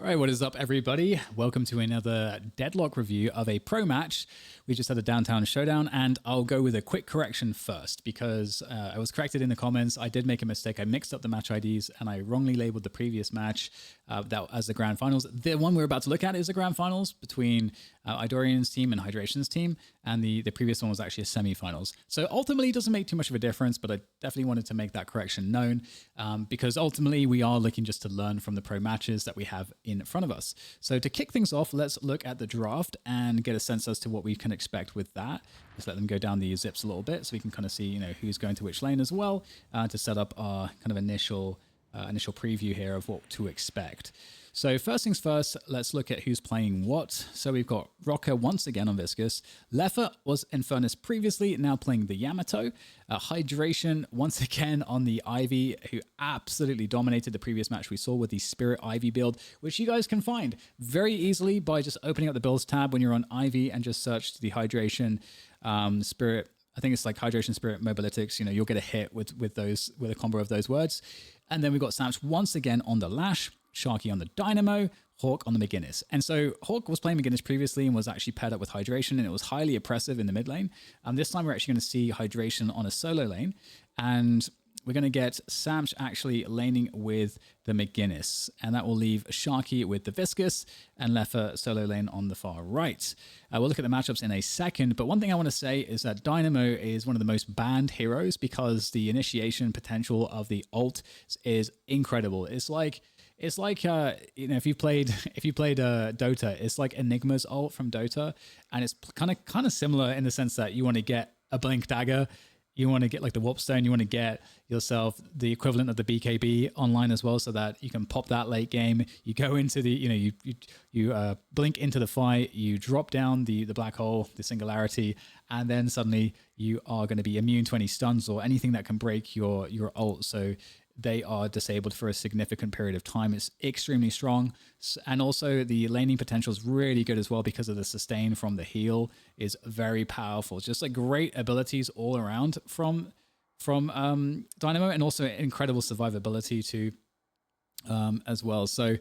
Alright, what is up everybody? Welcome to another Deadlock review of a pro match. We just had a downtown showdown, and I'll go with a quick correction first because I was corrected in the comments. I did make a mistake. I mixed up the match IDs and I wrongly labeled the previous match that as the grand finals. The one we're about to look at is the grand finals between Eidorian's team and Hydration's team, and the previous one was actually a semi-finals. So ultimately it doesn't make too much of a difference, but I definitely wanted to make that correction known because ultimately we are looking just to learn from the pro matches that we have in front of us. So to kick things off, let's look at the draft and get a sense as to what we can expect with that. Just let them go down the zips a little bit so we can kind of see, who's going to which lane as well to set up our kind of initial preview here of what to expect. So first things first, let's look at who's playing what. So we've got Rocker once again on Viscous. Leffa was Infernus previously, now playing the Yamato. Hydration once again on the Ivy, who absolutely dominated the previous match we saw with the Spirit Ivy build, which you guys can find very easily by just opening up the builds tab when you're on Ivy and just search the Hydration Spirit. I think it's like Hydration, Spirit, Mobilytics. You'll get a hit with a combo of those words. And then we've got Samch once again on the Lash, Sharky on the Dynamo, Hawk on the McGinnis. And so Hawk was playing McGinnis previously and was actually paired up with Hydration, and it was highly oppressive in the mid lane. This time we're actually going to see Hydration on a solo lane, and we're going to get Samch actually laning with the McGinnis, and that will leave Sharky with the Viscous and Leffa solo lane on the far right. We'll look at the matchups in a second, but one thing I want to say is that Dynamo is one of the most banned heroes because the initiation potential of the ult is incredible. It's like if you played Dota, it's like Enigma's ult from Dota, and it's kind of similar in the sense that you want to get a Blink Dagger. You want to get like the Warp Stone. You want to get yourself the equivalent of the BKB online as well, so that you can pop that late game. You go into the, you blink into the fight. You drop down the black hole, the singularity, and then suddenly you are going to be immune to any stuns or anything that can break your ult. So they are disabled for a significant period of time. It's extremely strong. And also the laning potential is really good as well because of the sustain from the heal is very powerful. Just like great abilities all around from Dynamo, and also incredible survivability too as well. So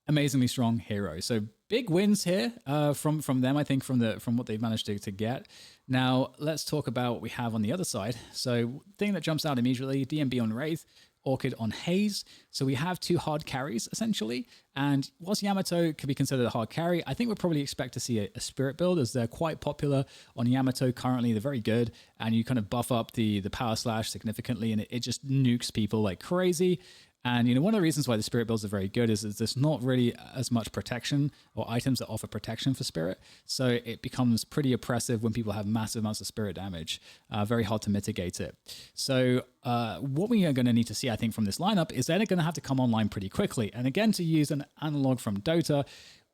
amazingly strong hero. So big wins here from them, I think, from what they've managed to get. Now let's talk about what we have on the other side. So thing that jumps out immediately, DMB on Wraith, Orchid on Haze. So we have two hard carries essentially, and whilst Yamato could be considered a hard carry, I think we'll probably expect to see a Spirit build, as they're quite popular on Yamato currently. They're very good, and you kind of buff up the power slash significantly, and it just nukes people like crazy. And one of the reasons why the Spirit builds are very good is there's not really as much protection or items that offer protection for Spirit, so it becomes pretty oppressive when people have massive amounts of Spirit damage. Very hard to mitigate it. So what we are going to need to see, I think, from this lineup is they're going to have to come online pretty quickly. And again, to use an analog from Dota,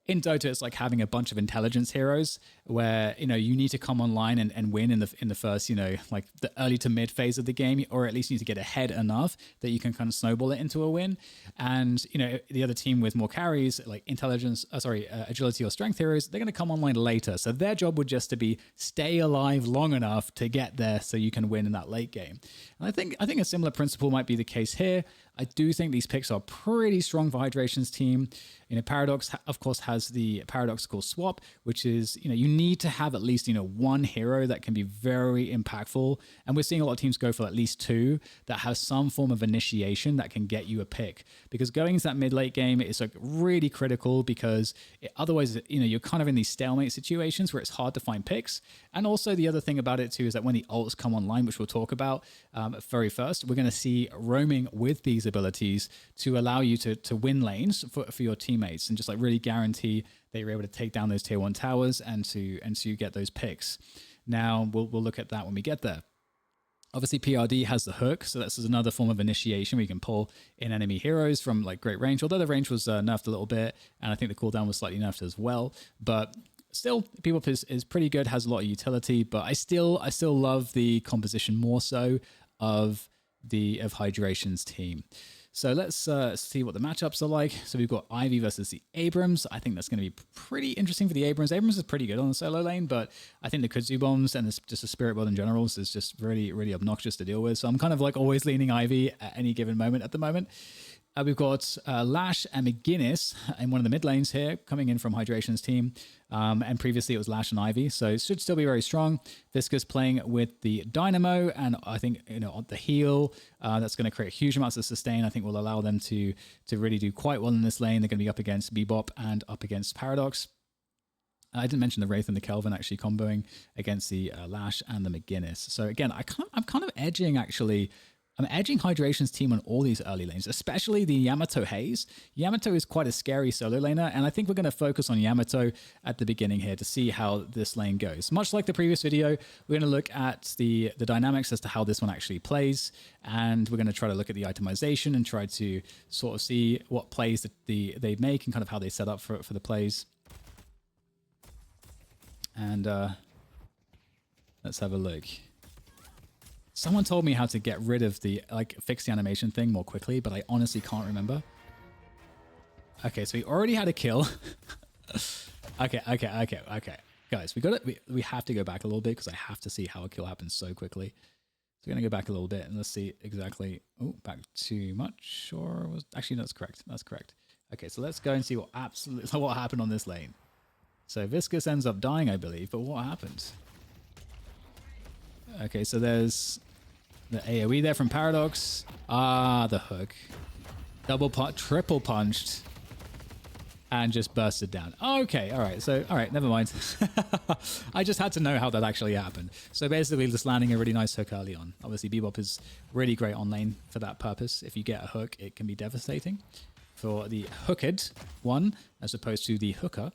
in Dota, it's like having a bunch of intelligence heroes where, you need to come online and win in the first, like the early to mid phase of the game, or at least you need to get ahead enough that you can kind of snowball it into a win. And, the other team with more carries, like agility or strength heroes, they're going to come online later. So their job would just to be stay alive long enough to get there so you can win in that late game. And I think a similar principle might be the case here. I do think these picks are pretty strong for Hydration's team. Paradox, of course, has the paradoxical swap, which is, you need to have at least, one hero that can be very impactful. And we're seeing a lot of teams go for at least two that have some form of initiation that can get you a pick. Because going into that mid-late game is like really critical, because otherwise, you're kind of in these stalemate situations where it's hard to find picks. And also the other thing about it too is that when the ults come online, which we'll talk about very first, we're going to see roaming with these abilities to allow you to win lanes for your teammates, and just like really guarantee that you're able to take down those tier 1 towers and to get those picks. Now we'll look at that when we get there. Obviously PRD has the hook, so that's another form of initiation where you can pull in enemy heroes from like great range, although the range was nerfed a little bit, and I think the cooldown was slightly nerfed as well. But still, People Up is pretty good, has a lot of utility, but I still love the composition more so of Hydration's team. So let's see what the matchups are like. So we've got Ivy versus the Abrams. I think that's going to be pretty interesting for the Abrams. Abrams is pretty good on the solo lane, but I think the Kudzu bombs and just a Spirit build in general is just really, really obnoxious to deal with. So I'm kind of like always leaning Ivy at any given moment at the moment. We've got Lash and McGuinness in one of the mid lanes here, coming in from Hydration's team. And previously it was Lash and Ivy, so it should still be very strong. Viscous playing with the Dynamo, and I think, you know, on the heal, that's going to create huge amounts of sustain. I think will allow them to really do quite well in this lane. They're going to be up against Bebop and up against Paradox. I didn't mention the Wraith and the Kelvin actually comboing against the Lash and the McGuinness. So again, I'm kind of edging actually. I'm edging Hydration's team on all these early lanes, especially the Yamato Haze. Yamato is quite a scary solo laner, and I think we're going to focus on Yamato at the beginning here to see how this lane goes. Much like the previous video, we're going to look at the dynamics as to how this one actually plays, and we're going to try to look at the itemization and try to sort of see what plays that they make and kind of how they set up for the plays. And let's have a look. Someone told me how to get rid of the, fix the animation thing more quickly, but I honestly can't remember. Okay, so we already had a kill. Okay. Guys, we have to go back a little bit because I have to see how a kill happens so quickly. So we're going to go back a little bit and let's see exactly. Oh, back too much, or was actually that's correct. That's correct. Okay, so let's go and see what happened on this lane. So Viscous ends up dying, I believe, but what happened? Okay, so there's the AoE there from Paradox. Ah, the hook. Triple punched. And just bursted down. Okay, alright, never mind. I just had to know how that actually happened. So basically just landing a really nice hook early on. Obviously Bebop is really great on lane for that purpose. If you get a hook, it can be devastating for the hooked one as opposed to the hooker.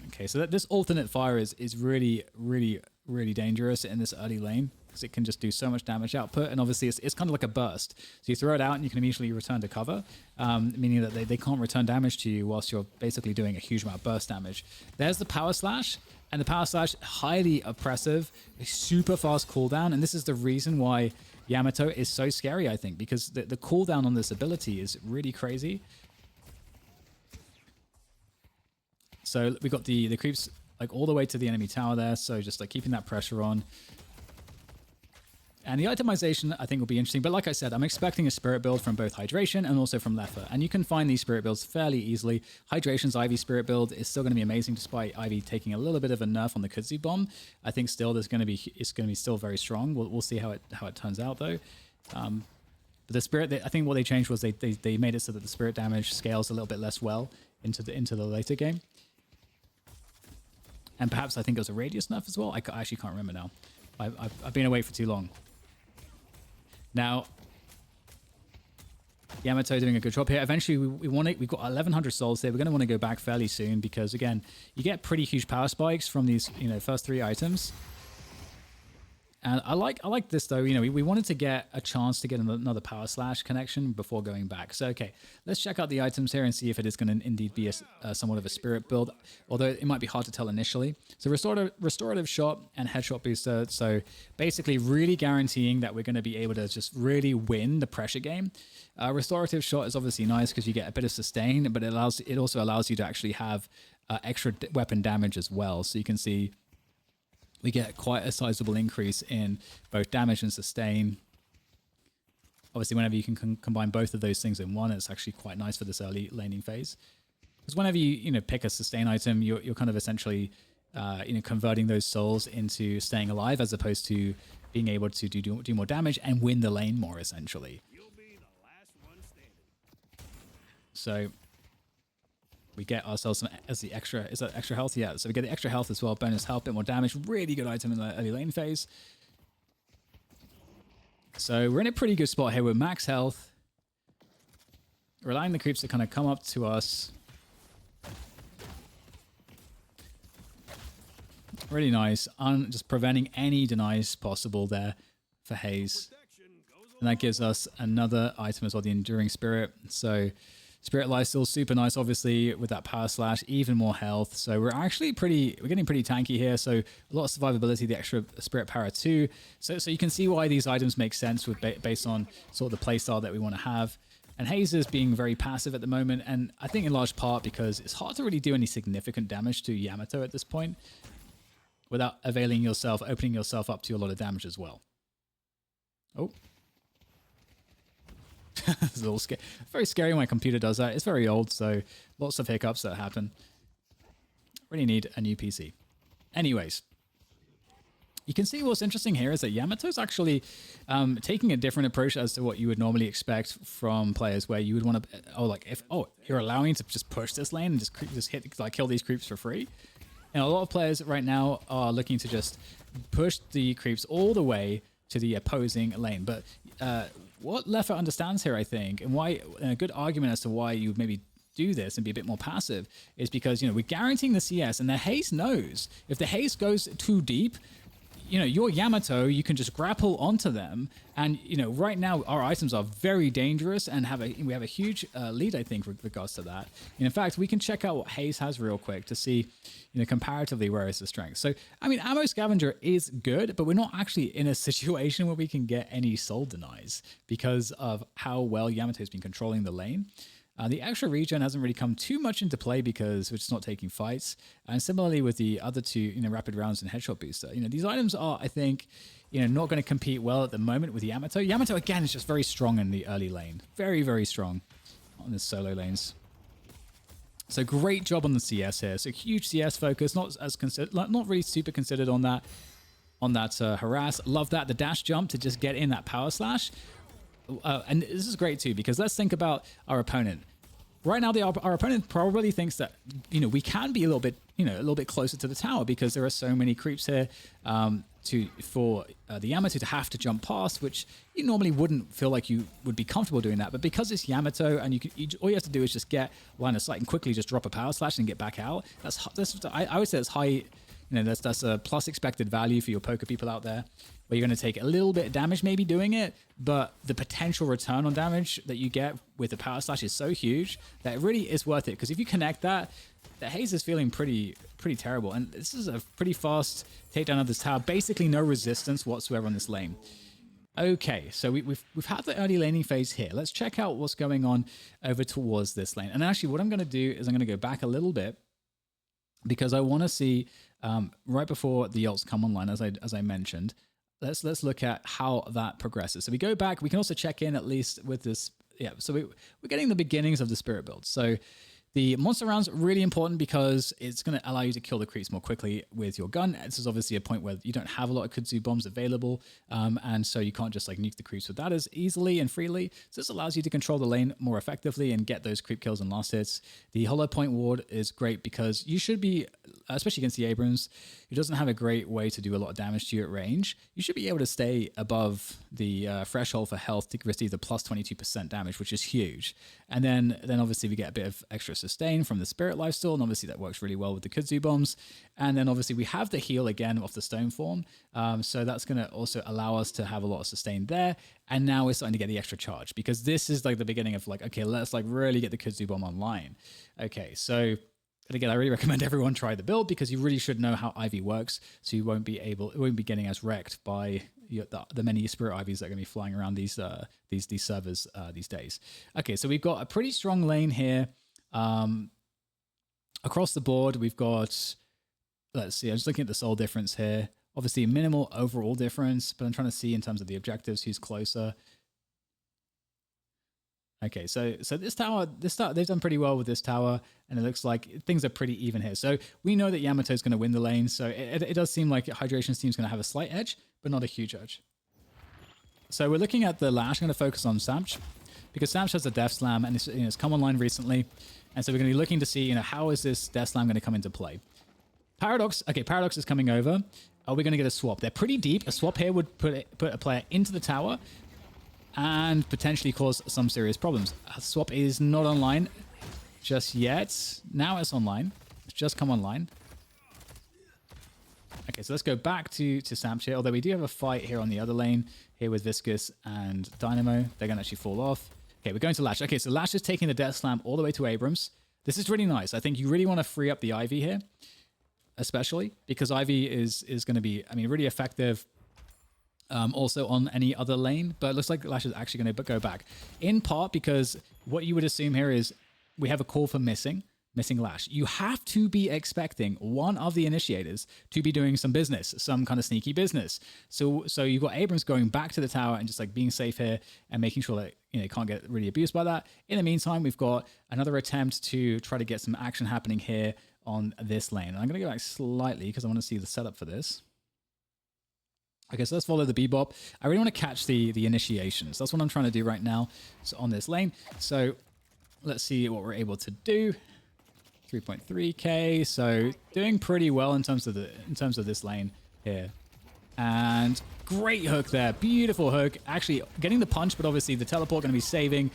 Okay, so this alternate fire is really, really, really dangerous in this early lane because it can just do so much damage output, and obviously it's kind of like a burst. So you throw it out and you can immediately return to cover, meaning that they can't return damage to you whilst you're basically doing a huge amount of burst damage. There's the power slash, and the power slash, highly oppressive, a super fast cooldown, and this is the reason why Yamato is so scary, I think, because the cooldown on this ability is really crazy. So we got the creeps all the way to the enemy tower there, so just keeping that pressure on. And the itemization I think will be interesting, but like I said, I'm expecting a spirit build from both Hydration and also from Leffer, and you can find these spirit builds fairly easily. Hydration's Ivy spirit build is still going to be amazing despite Ivy taking a little bit of a nerf on the Kudzu bomb. I think still it's going to be still very strong. We'll see how it turns out though. But the spirit, I think what they changed was they made it so that the spirit damage scales a little bit less well into the later game. And perhaps I think it was a radius nerf as well. I actually can't remember now. I've been away for too long. Now, Yamato doing a good job here. Eventually, we've got 1,100 souls here. We're going to want to go back fairly soon because, again, you get pretty huge power spikes from these, first 3 items. And I like this though. We wanted to get a chance to get another power slash connection before going back. So okay, let's check out the items here and see if it is going to indeed be somewhat of a spirit build, although it might be hard to tell initially. So restorative shot and headshot booster. So basically really guaranteeing that we're going to be able to just really win the pressure game. Restorative shot is obviously nice because you get a bit of sustain, but it also allows you to actually have extra weapon damage as well. So you can see we get quite a sizable increase in both damage and sustain. Obviously, whenever you can combine both of those things in one, it's actually quite nice for this early laning phase. Because whenever you pick a sustain item, you're kind of essentially converting those souls into staying alive, as opposed to being able to do more damage and win the lane more, essentially. You'll be the last one standing. So we get ourselves some extra health. Yeah, so we get the extra health as well, bonus health, bit more damage. Really good item in the early lane phase. So we're in a pretty good spot here with max health. We're allowing the creeps to kind of come up to us. Really nice. Just preventing any denies possible there for Haze. And that gives us another item as well, the Enduring Spirit. So Spirit Life still super nice, obviously, with that power slash, even more health. So we're getting pretty tanky here. So a lot of survivability, the extra Spirit Power too. So you can see why these items make sense based on sort of the playstyle that we want to have. And Haze is being very passive at the moment, and I think in large part because it's hard to really do any significant damage to Yamato at this point without opening yourself up to a lot of damage as well. Oh. It's a little very scary when my computer does that. It's very old, so lots of hiccups that happen. Really need a new PC. Anyways, you can see what's interesting here is that Yamato's actually taking a different approach as to what you would normally expect from players, where you would want to, you're allowing to just push this lane and just hit, like, kill these creeps for free. And a lot of players right now are looking to just push the creeps all the way to the opposing lane. But what Leffa understands here, I think, and why a good argument as to why you would maybe do this and be a bit more passive is because, we're guaranteeing the CS, and the Haze knows if the Haze goes too deep, your Yamato, you can just grapple onto them. And, right now our items are very dangerous and we have a huge lead, I think, with regards to that. And in fact, we can check out what Haze has real quick to see, comparatively where is the strength. So, Ammo Scavenger is good, but we're not actually in a situation where we can get any soul denies because of how well Yamato's been controlling the lane. The extra regen hasn't really come too much into play because we're just not taking fights. And similarly with the other two, rapid rounds and headshot booster, these items are, I think, not going to compete well at the moment with Yamato. Yamato, again, is just very strong in the early lane. Very, very strong on the solo lanes. So great job on the CS here. So huge CS focus, not really super considered on that harass. Love that. The dash jump to just get in that power slash. And this is great too, because let's think about our opponent. Right now, our opponent probably thinks that, we can be a little bit closer to the tower because there are so many creeps here for the Yamato to have to jump past, which you normally wouldn't feel like you would be comfortable doing that. But because it's Yamato and all you have to do is just get line of sight and quickly just drop a power slash and get back out. I would say that's high. That's a plus expected value for your poker people out there, where you're going to take a little bit of damage maybe doing it, but the potential return on damage that you get with the power slash is so huge that it really is worth it. Because if you connect that, the Haze is feeling pretty terrible. And this is a pretty fast takedown of this tower. Basically no resistance whatsoever on this lane. Okay, so we've had the early laning phase here. Let's check out what's going on over towards this lane. And actually what I'm going to do is I'm going to go back a little bit, because I want to see right before the ults come online, as I mentioned. Let's look at how that progresses. So we go back. We can also check in at least with this. Yeah, so we're getting the beginnings of the spirit build. So the monster round's really important because it's going to allow you to kill the creeps more quickly with your gun. This is obviously a point where you don't have a lot of Kudzu bombs available, and so you can't just like nuke the creeps with that as easily and freely. So this allows you to control the lane more effectively and get those creep kills and last hits. The hollow point ward is great because you should be, especially against the Abrams, who doesn't have a great way to do a lot of damage to you at range, you should be able to stay above the threshold for health to receive the plus 22% damage, which is huge. And then obviously we get a bit of extra sustain from the spirit lifesteal, and obviously that works really well with the Kudzu bombs. And then obviously we have the heal again off the stone form, so that's going to also allow us to have a lot of sustain there. And now we're starting to get the extra charge, because this is like the beginning of like, okay, let's like really get the Kudzu bomb online. Okay, so and again, I really recommend everyone try the build, because you really should know how Ivy works, so you won't be getting as wrecked by the many spirit Ivies that are going to be flying around these servers these days. Okay, so we've got a pretty strong lane here. Across the board, we've got, let's see, I'm just looking at the soul difference here. Obviously, minimal overall difference, but I'm trying to see in terms of the objectives who's closer. Okay, so this tower, they've done pretty well with this tower, and it looks like things are pretty even here. So we know that Yamato's going to win the lane, so it does seem like Hydration's team's going to have a slight edge, but not a huge edge. So we're looking at the Lash. I'm going to focus on Samch, because Samch has a Death Slam, and it's come online recently, and so we're going to be looking to see, how is this Death Slam going to come into play. Paradox, okay, Paradox is coming over. Are we going to get a swap? They're pretty deep. A swap here would put a player into the tower and potentially cause some serious problems. Swap is not online just yet. Now it's online. It's just come online. Okay, so let's go back to Samch here, although we do have a fight here on the other lane, here with Viscous and Dynamo. They're going to actually fall off. Okay, we're going to Lash. Okay, so Lash is taking the Death Slam all the way to Abrams. This is really nice. I think you really want to free up the Ivy here, especially because Ivy is going to be, really effective also on any other lane, but it looks like Lash is actually going to go back. In part because what you would assume here is we have a call for missing, missing Lash. You have to be expecting one of the initiators to be doing some business, some kind of sneaky business. So you've got Abrams going back to the tower and just like being safe here and making sure that it can't get really abused by that. In the meantime, we've got another attempt to try to get some action happening here on this lane. And I'm going to go back slightly because I want to see the setup for this. Okay, so let's follow the bebop. I really want to catch the initiations. That's what I'm trying to do right now. So on this lane. So let's see what we're able to do. 3.3k, so doing pretty well in terms of this lane here. And great hook there, beautiful hook. Actually getting the punch, but obviously the teleport going to be saving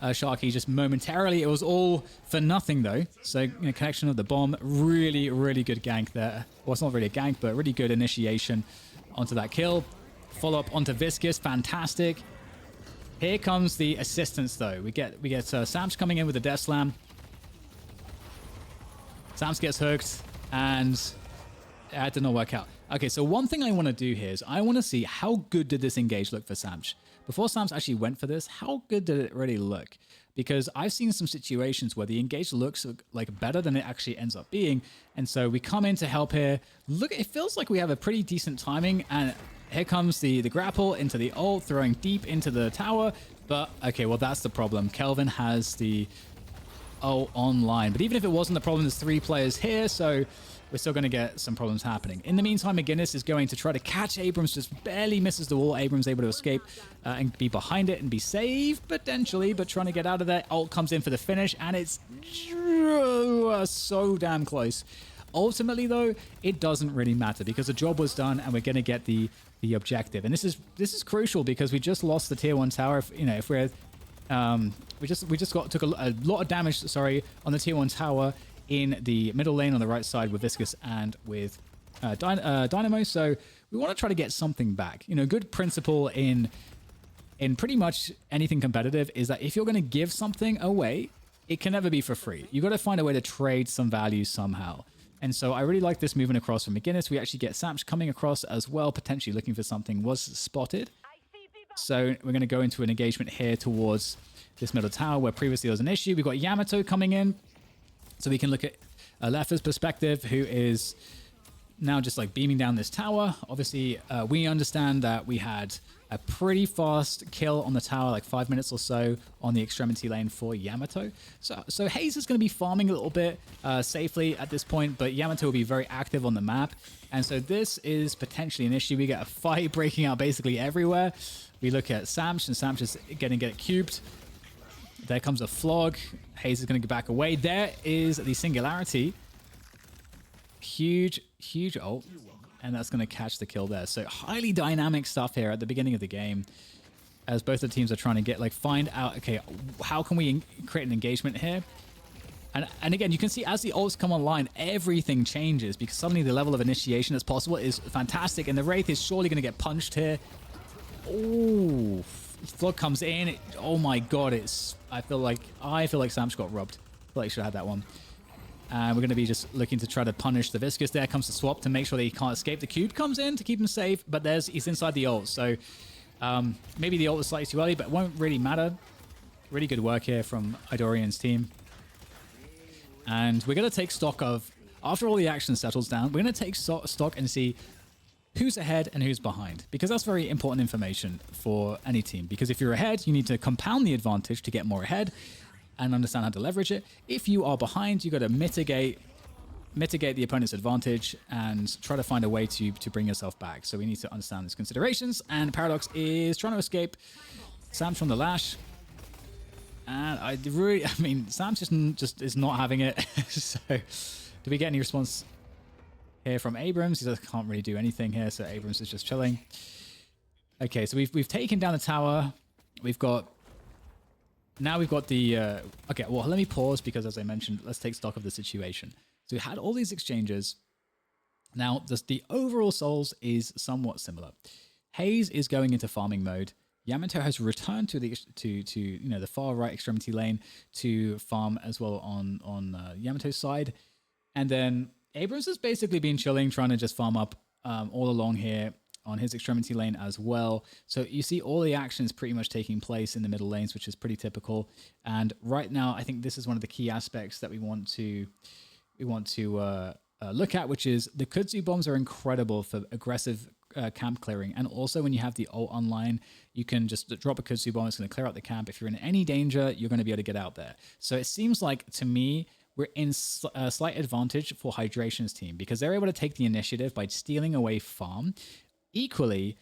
Sharky just momentarily. It was all for nothing though. So connection of the bomb, really good gank there. Well, it's not really a gank, but really good initiation onto that kill. Follow up onto Viscous, fantastic. Here comes the assistance though. We get Samch coming in with a death slam. Samch gets hooked, and that did not work out. Okay, so one thing I want to do here is I want to see how good did this engage look for Samch. Before Samch actually went for this, how good did it really look? Because I've seen some situations where the engage looks like better than it actually ends up being. And so we come in to help here. Look, it feels like we have a pretty decent timing, and here comes the grapple into the ult, throwing deep into the tower. But okay, well, that's the problem. Kelvin has the online, but even if it wasn't the problem, there's 3 players here, so we're still going to get some problems happening. In the meantime, McGinnis is going to try to catch Abrams, just barely misses the wall. Abrams able to escape and be behind it and be saved potentially, but trying to get out of there. Ult comes in for the finish, and it's so damn close. Ultimately though, it doesn't really matter because the job was done and we're going to get the objective. And this is crucial because we just lost the tier 1 tower. If we're we just took a lot of damage, sorry, on the tier 1 tower in the middle lane on the right side with Viscous and with Dynamo. So we want to try to get something back. Good principle in pretty much anything competitive is that if you're going to give something away, it can never be for free. You got to find a way to trade some value somehow. And so I really like this movement across from McGinnis. We actually get Samch coming across as well, potentially looking for something, was spotted. So we're going to go into an engagement here towards this middle tower where previously there was an issue. We've got Yamato coming in. So we can look at Lefa's perspective, who is now just like beaming down this tower. Obviously, we understand that we had a pretty fast kill on the tower, like 5 minutes or so on the extremity lane for Yamato. So Haze is going to be farming a little bit safely at this point, but Yamato will be very active on the map. And so this is potentially an issue. We get a fight breaking out basically everywhere. We look at Samch, and Samch is going to get cubed. There comes a flog. Haze is going to go back away. There is the singularity. Huge ult. And that's going to catch the kill there. So highly dynamic stuff here at the beginning of the game. As both the teams are trying to find out, okay, how can we create an engagement here? And again, you can see as the ults come online, everything changes because suddenly the level of initiation that's possible is fantastic. And the Wraith is surely going to get punched here. Oh, Flood comes in. Oh my god, I feel like Samch got robbed. I feel like I should have had that one. And we're going to be just looking to try to punish the Viscous. There comes the swap to make sure that he can't escape. The cube comes in to keep him safe, but he's inside the ult. So maybe the ult was slightly too early, but it won't really matter. Really good work here from Eidorian's team. And we're going to take stock of, after all the action settles down, we're going to take stock and see who's ahead and who's behind, because that's very important information for any team. Because if you're ahead, you need to compound the advantage to get more ahead and understand how to leverage it. If you are behind, you got to mitigate the opponent's advantage and try to find a way to bring yourself back. So we need to understand these considerations. And Paradox is trying to escape Sam's from the Lash. And Sam's just is not having it. So do we get any response here from Abrams? He just can't really do anything here, so Abrams is just chilling. Okay, so we've taken down the tower. We've got the okay, well, let me pause because as I mentioned, let's take stock of the situation. So we had all these exchanges. Now the overall souls is somewhat similar. Haze is going into farming mode. Yamato has returned to the the far right extremity lane to farm as well on Yamato's side. And then Abrams has basically been chilling, trying to just farm up all along here. on his extremity lane as well. So you see all the actions pretty much taking place in the middle lanes, which is pretty typical. And right now, I think this is one of the key aspects that we want to look at, which is the Kudzu bombs are incredible for aggressive camp clearing. And also when you have the ult online, you can just drop a Kudzu bomb. It's going to clear out the camp. If you're in any danger, you're going to be able to get out there. So it seems like, to me, we're in a slight advantage for Hydration's team because they're able to take the initiative by stealing away farm. Equally,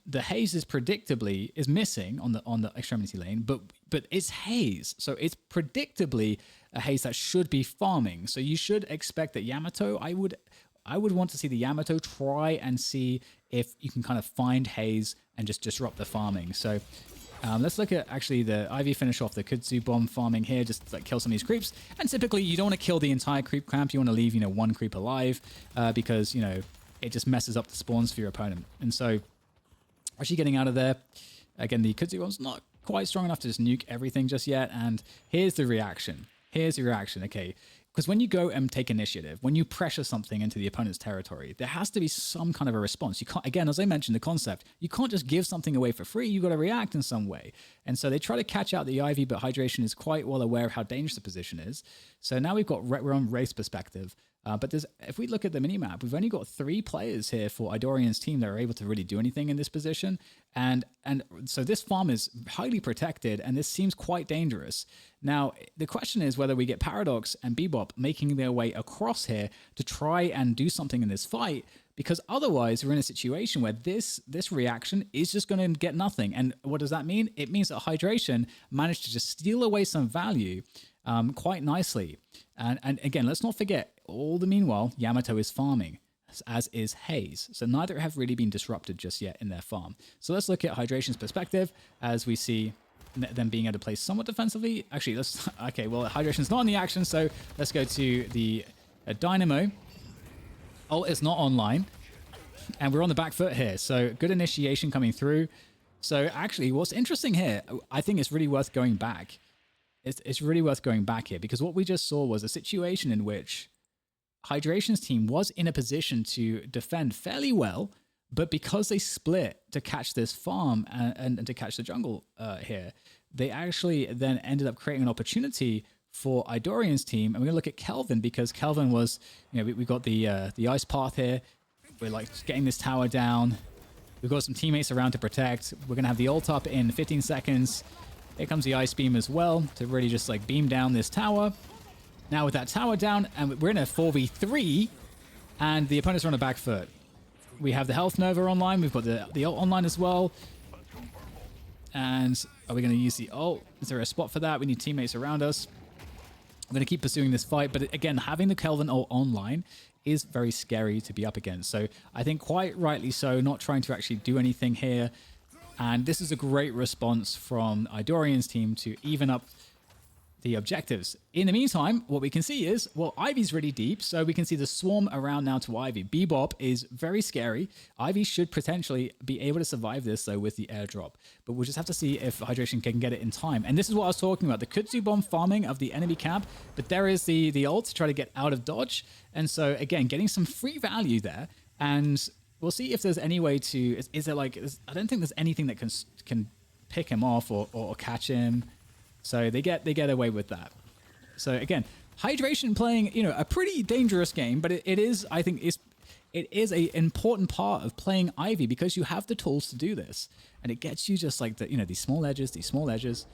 the Haze is missing on the extremity lane, but it's Haze, so it's predictably a Haze that should be farming. So you should expect that Yamato. I would want to see the Yamato try and see if you can kind of find Haze and just disrupt the farming. So let's look at actually the Ivy finish off the Kudzu bomb farming here, just like kill some of these creeps. And typically you don't want to kill the entire creep camp. You want to leave, one creep alive because, it just messes up the spawns for your opponent. And so actually getting out of there, again, the Kudzu bomb's not quite strong enough to just nuke everything just yet. And here's the reaction. Okay. Because when you go and take initiative, when you pressure something into the opponent's territory, there has to be some kind of a response. You can't, again, as I mentioned, the concept, you can't just give something away for free. You got to react in some way. And so they try to catch out the Ivy, but Hydration is quite well aware of how dangerous the position is. So now we're on race perspective. But if we look at the minimap, we've only got 3 players here for Eidorian's team that are able to really do anything in this position. And so this farm is highly protected, and this seems quite dangerous. Now, the question is whether we get Paradox and Bebop making their way across here to try and do something in this fight, because otherwise we're in a situation where this reaction is just going to get nothing. And what does that mean? It means that Hydration managed to just steal away some value quite nicely. And again, let's not forget, all the meanwhile, Yamato is farming, as is Haze. So neither have really been disrupted just yet in their farm. So let's look at Hydration's perspective as we see them being able to play somewhat defensively. Actually, Hydration's not in the action, so let's go to the Dynamo. Ult is not online, and we're on the back foot here. So good initiation coming through. So actually, what's interesting here, I think it's really worth going back. It's really worth going back here, because what we just saw was a situation in which Hydration's team was in a position to defend fairly well, but because they split to catch this farm and to catch the jungle here, they actually then ended up creating an opportunity for Eidorian's team. And we're going to look at Kelvin, because Kelvin was, we got the ice path here. We're like getting this tower down. We've got some teammates around to protect. We're going to have the ult up in 15 seconds. Here comes the ice beam as well to really just like beam down this tower. Now with that tower down, and we're in a 4v3, and the opponents are on a back foot. We have the Health Nova online. We've got the ult online as well. And are we going to use the ult? Is there a spot for that? We need teammates around us. I'm going to keep pursuing this fight. But again, having the Kelvin ult online is very scary to be up against. So I think quite rightly so, not trying to actually do anything here. And this is a great response from Eidorian's team to even up the objectives. In the meantime, what we can see is, well, Ivy's really deep, so we can see the swarm around now to Ivy. Bebop is very scary. Ivy should potentially be able to survive this, though, with the airdrop. But we'll just have to see if Hydration can get it in time. And this is what I was talking about, the Kudzu bomb farming of the enemy camp. But there is the ult to try to get out of dodge. And so, again, getting some free value there. And we'll see if there's any way to... I don't think there's anything that can pick him off or catch him. So they get away with that. So again, Hydration playing, a pretty dangerous game, but it is, I think, it is an important part of playing Ivy, because you have the tools to do this, and it gets you just like these small edges.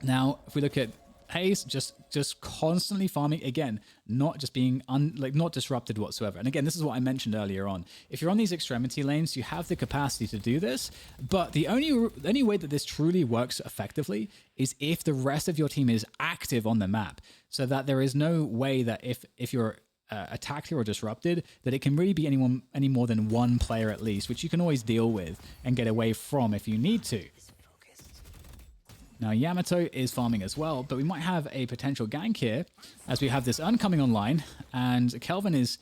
Now, if we look at Haze, just constantly farming, again, not just being not disrupted whatsoever. And again, this is what I mentioned earlier on. If you're on these extremity lanes, you have the capacity to do this, but the only way that this truly works effectively is if the rest of your team is active on the map, so that there is no way that if you're attacked here or disrupted, that it can really be any more than one player at least, which you can always deal with and get away from if you need to. Now, Yamato is farming as well, but we might have a potential gank here as we have this coming online, and Kelvin is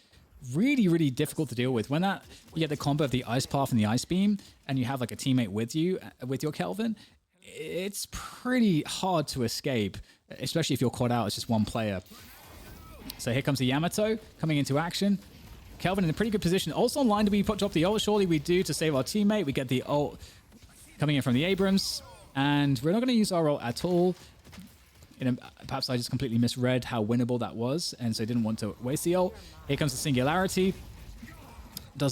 really, really difficult to deal with. When you get the combo of the ice path and the ice beam, and you have like a teammate with you, with your Kelvin, it's pretty hard to escape, especially if you're caught out as just one player. So here comes the Yamato coming into action. Kelvin in a pretty good position. Also online, do we drop the ult? Surely we do to save our teammate. We get the ult coming in from the Abrams. And we're not going to use our ult at all. Perhaps I just completely misread how winnable that was, and so I didn't want to waste the ult. Here comes the Singularity.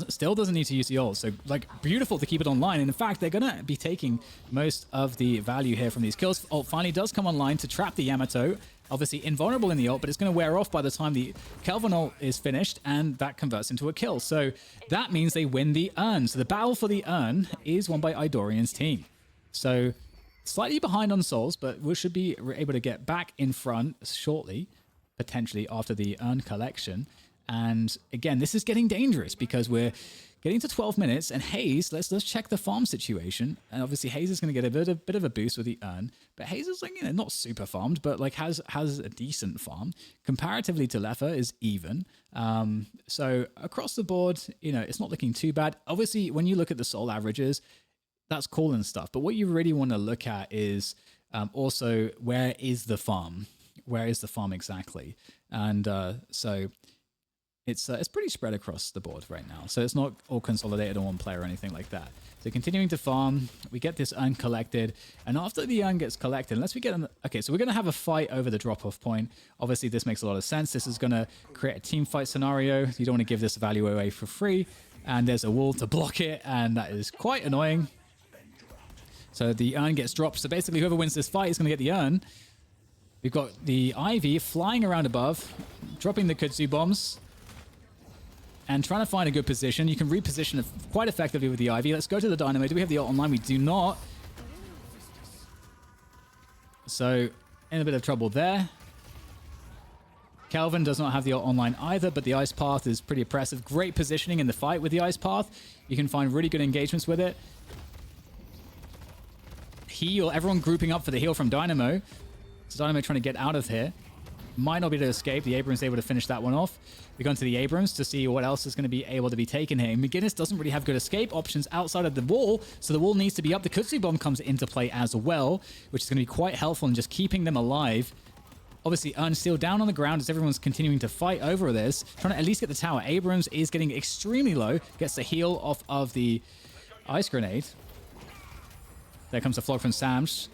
Still doesn't need to use the ult, so like beautiful to keep it online. And in fact, they're gonna be taking most of the value here from these kills. Ult finally does come online to trap the Yamato. Obviously invulnerable in the ult, but it's going to wear off by the time the Kelvin ult is finished, and that converts into a kill. So that means they win the urn. So the battle for the urn is won by Eidorian's team. So slightly behind on souls, but we should be able to get back in front shortly, potentially after the urn collection. And again, this is getting dangerous because we're getting to 12 minutes, and Haze, let's check the farm situation. And obviously Haze is going to get a bit of a boost with the urn, but Haze is like, you know, not super farmed, but like has a decent farm comparatively to Leffa is even. So across the board, you know, it's not looking too bad. Obviously, when you look at the soul averages, that's cool and stuff, but what you really want to look at is also where is the farm? Where is the farm exactly? And so it's pretty spread across the board right now. So it's not all consolidated on one player or anything like that. So continuing to farm, we get this urn collected, and after the urn gets collected, unless we get an... Okay, so we're going to have a fight over the drop-off point. Obviously, this makes a lot of sense. This is going to create a team fight scenario. You don't want to give this value away for free, and there's a wall to block it, and that is quite annoying. So the urn gets dropped. So basically, whoever wins this fight is going to get the urn. We've got the Ivy flying around above, dropping the Kudzu bombs, and trying to find a good position. You can reposition it quite effectively with the Ivy. Let's go to the Dynamo. Do we have the ult online? We do not. So, in a bit of trouble there. Kelvin does not have the ult online either, but the Ice Path is pretty oppressive. Great positioning in the fight with the Ice Path. You can find really good engagements with it. Heal, everyone grouping up for the heal from Dynamo. So Dynamo trying to get out of here. Might not be able to escape. The Abrams able to finish that one off. We go into the Abrams to see what else is going to be able to be taken here. McGinnis doesn't really have good escape options outside of the wall, so the wall needs to be up. The Kudzu bomb comes into play as well, which is going to be quite helpful in just keeping them alive. Obviously, Urn still down on the ground as everyone's continuing to fight over this, trying to at least get the tower. Abrams is getting extremely low, gets the heal off of the ice grenade. There comes the flog from Sams.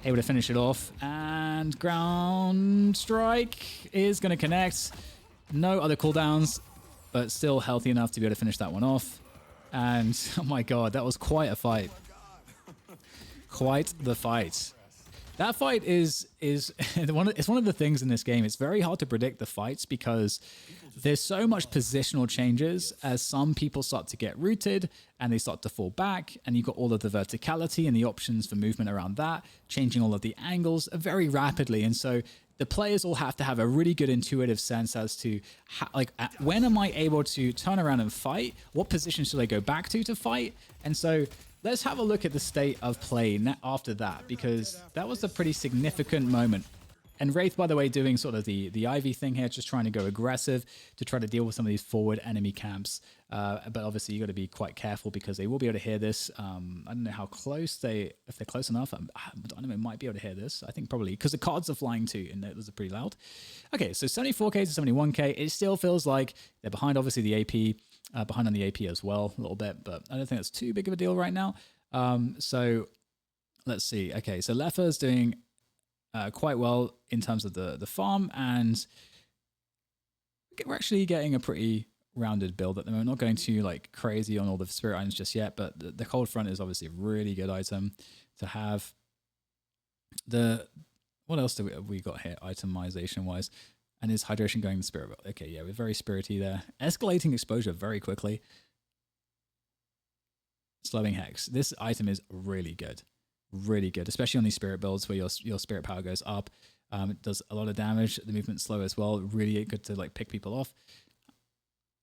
Able to finish it off, and ground strike is going to connect. No other cooldowns, but still healthy enough to be able to finish that one off. And oh my god, that was quite a fight. Quite the fight. That fight is it's one of the things in this game. It's very hard to predict the fights because there's so much positional changes as some people start to get rooted and they start to fall back, and you've got all of the verticality and the options for movement around that, changing all of the angles very rapidly. And so the players all have to have a really good intuitive sense as to how, when am I able to turn around and fight? What position should I go back to fight? And so let's have a look at the state of play after that, because that was a pretty significant moment. And Wraith, by the way, doing sort of the Ivy thing here, just trying to go aggressive to try to deal with some of these forward enemy camps. But obviously, you got to be quite careful because they will be able to hear this. I don't know how close if they're close enough. Dynamo might be able to hear this. I think probably because the cards are flying too, and those are pretty loud. Okay, so 74k to 71k. It still feels like they're behind, obviously, the AP. Behind on the AP as well, a little bit, but I don't think that's too big of a deal right now. So let's see. Okay, so Leffa's doing quite well in terms of the farm, and we're actually getting a pretty rounded build at the moment. Not going too like crazy on all the spirit items just yet, but the cold front is obviously a really good item to have. What else do we got here itemization wise? And is hydration going the spirit? Okay, yeah, we're very spirity there. Escalating exposure very quickly. Slowing Hex. This item is really good. Really good, especially on these spirit builds where your spirit power goes up. It does a lot of damage. The movement's slow as well. Really good to like pick people off.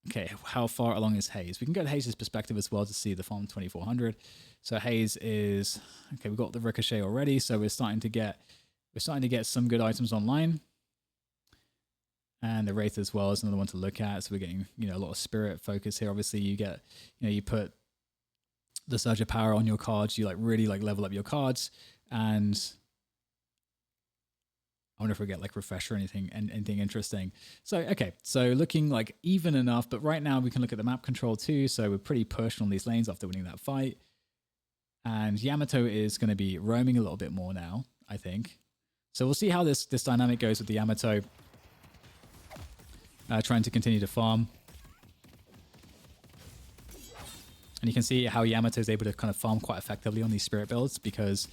Okay, how far along is Haze? We can go to Haze's perspective as well to see the farm 2400. So Haze is okay. We've got the ricochet already, so we're starting to get some good items online. And the Wraith as well is another one to look at. So we're getting, a lot of spirit focus here. Obviously, you get, you put the Surge of Power on your cards. You really level up your cards. And I wonder if we get like refresh or anything interesting. So, okay. So looking like even enough, but right now we can look at the map control too. So we're pretty pushed on these lanes after winning that fight. And Yamato is going to be roaming a little bit more now, I think. So we'll see how this dynamic goes with the Yamato. Trying to continue to farm. And you can see how Yamato is able to kind of farm quite effectively on these spirit builds because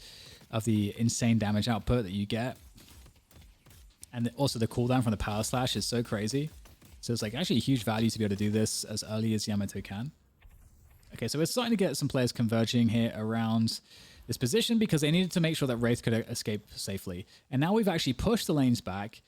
of the insane damage output that you get. And also the cooldown from the power slash is so crazy. So it's like actually a huge value to be able to do this as early as Yamato can. Okay, so we're starting to get some players converging here around this position because they needed to make sure that Wraith could escape safely. And now we've actually pushed the lanes back